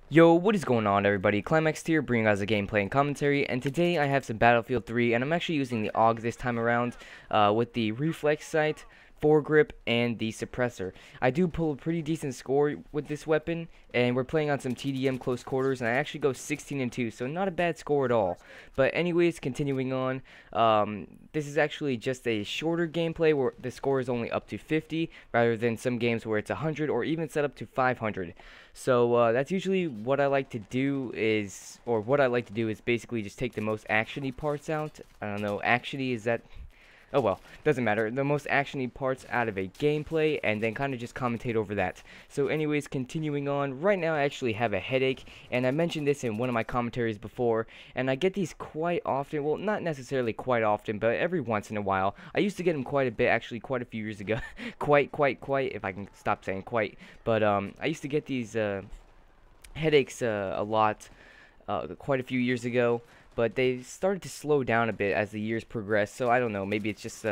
Yo, what is going on everybody? Climaxed here, bringing you guys a gameplay and commentary, and today I have some Battlefield 3, and I'm actually using the AUG this time around, with the reflex sight, foregrip, and the suppressor. I do pull a pretty decent score with this weapon, and we're playing on some TDM close quarters, and I actually go 16-2, so not a bad score at all. But anyways, continuing on, this is actually just a shorter gameplay where the score is only up to 50, rather than some games where it's 100 or even set up to 500. So that's usually what I like to do is basically just take the most actiony parts out. I don't know, actiony is that? Oh well, doesn't matter. The most actiony parts out of a gameplay, and then kind of just commentate over that. So anyways, continuing on, right now I actually have a headache, and I mentioned this in one of my commentaries before, and I get these quite often. Well, not necessarily quite often, but every once in a while. I used to get them quite a bit, actually quite a few years ago. quite, if I can stop saying quite. But I used to get these headaches a lot quite a few years ago, but they started to slow down a bit as the years progressed. So I don't know, maybe it's just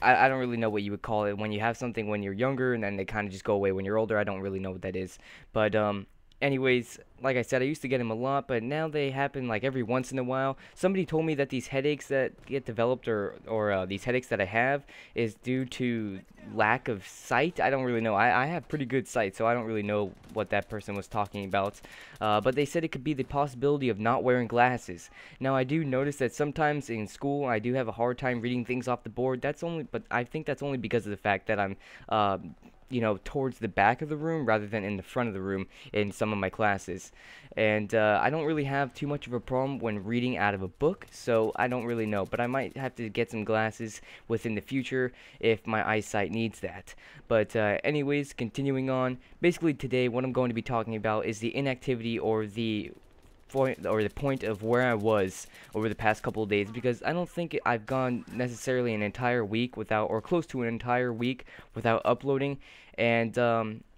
I don't really know what you would call it when you have something when you're younger and then they kind of just go away when you're older. I don't really know what that is. But anyways, like I said, I used to get them a lot, but now they happen like every once in a while. Somebody told me that these headaches that get developed or these headaches that I have is due to lack of sight. I don't really know. I have pretty good sight, so I don't really know what that person was talking about. But they said it could be the possibility of not wearing glasses. Now, I do notice that sometimes in school I do have a hard time reading things off the board. But I think that's only because of the fact that I'm towards the back of the room rather than in the front of the room in some of my classes. And I don't really have too much of a problem when reading out of a book, so I don't really know. But I might have to get some glasses within the future if my eyesight needs that. But anyways, continuing on, basically today what I'm going to be talking about is the inactivity or the point of where I was over the past couple of days, because I don't think I've gone necessarily an entire week without, or close to an entire week without uploading. And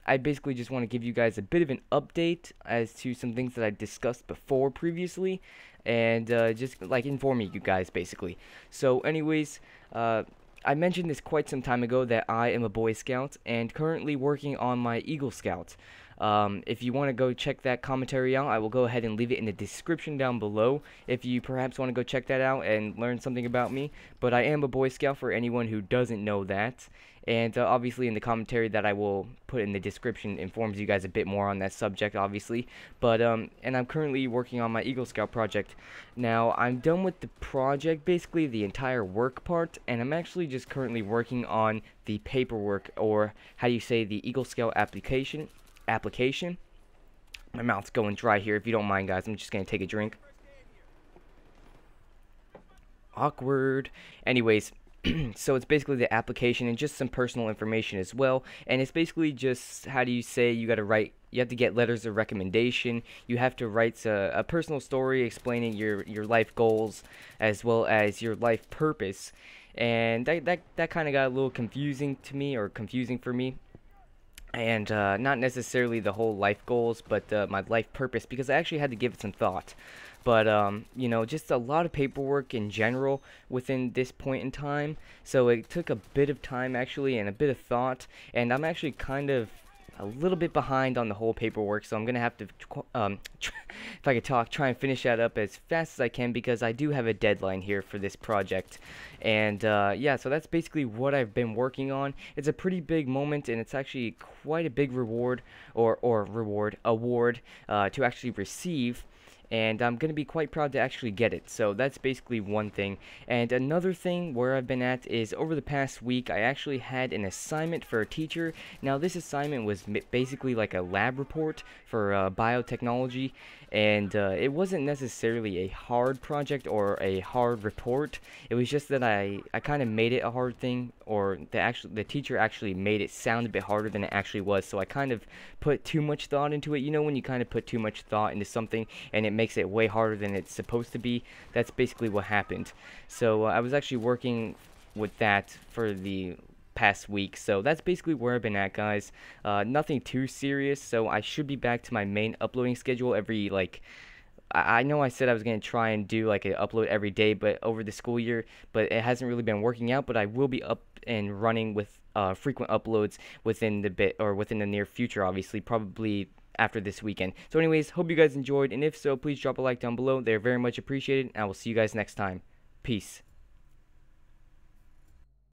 I basically just want to give you guys a bit of an update as to some things that I discussed before previously, and just like informing you guys basically. So anyways, I mentioned this quite some time ago that I am a Boy Scout and currently working on my Eagle Scout. If you want to go check that commentary out, I will go ahead and leave it in the description down below if you perhaps want to go check that out and learn something about me. But I am a Boy Scout for anyone who doesn't know that. And obviously in the commentary that I will put in the description informs you guys a bit more on that subject, obviously. But, and I'm currently working on my Eagle Scout project. Now, I'm done with the project, basically the entire work part, and I'm actually just currently working on the paperwork, or how you say, the Eagle Scout application. My mouth's going dry here. If you don't mind, guys, I'm just gonna take a drink. Awkward. Anyways, so it's basically the application and just some personal information as well. And it's basically just, how do you say, you have to get letters of recommendation. You have to write a personal story explaining your life goals as well as your life purpose. And that kind of got a little confusing to me, or confusing for me. And not necessarily the whole life goals, but my life purpose, because I actually had to give it some thought. But just a lot of paperwork in general within this point in time, so it took a bit of time actually and a bit of thought, and I'm actually kind of a little bit behind on the whole paperwork, so I'm gonna have to if I could talk, try and finish that up as fast as I can, because I do have a deadline here for this project. And yeah, so that's basically what I've been working on. It's a pretty big moment, and it's actually quite a big reward, or award to actually receive, and I'm going to be quite proud to actually get it. So that's basically one thing. And another thing where I've been at is, over the past week, I actually had an assignment for a teacher. Now, this assignment was basically like a lab report for biotechnology, and it wasn't necessarily a hard project or a hard report. It was just that I kind of made it a hard thing, or the teacher actually made it sound a bit harder than it actually was. So I kind of put too much thought into it. You know, when you kind of put too much thought into something and it makes it way harder than it's supposed to be? That's basically what happened. So I was actually working with that for the past week, so that's basically where I've been at, guys. Nothing too serious, so I should be back to my main uploading schedule every, like, I know I said I was going to try and do like an upload every day, but over the school year, but it hasn't really been working out. But I will be up and running with frequent uploads within the near future, obviously, probably after this weekend. So anyways, hope you guys enjoyed, and if so, please drop a like down below. They're very much appreciated, and I will see you guys next time. Peace.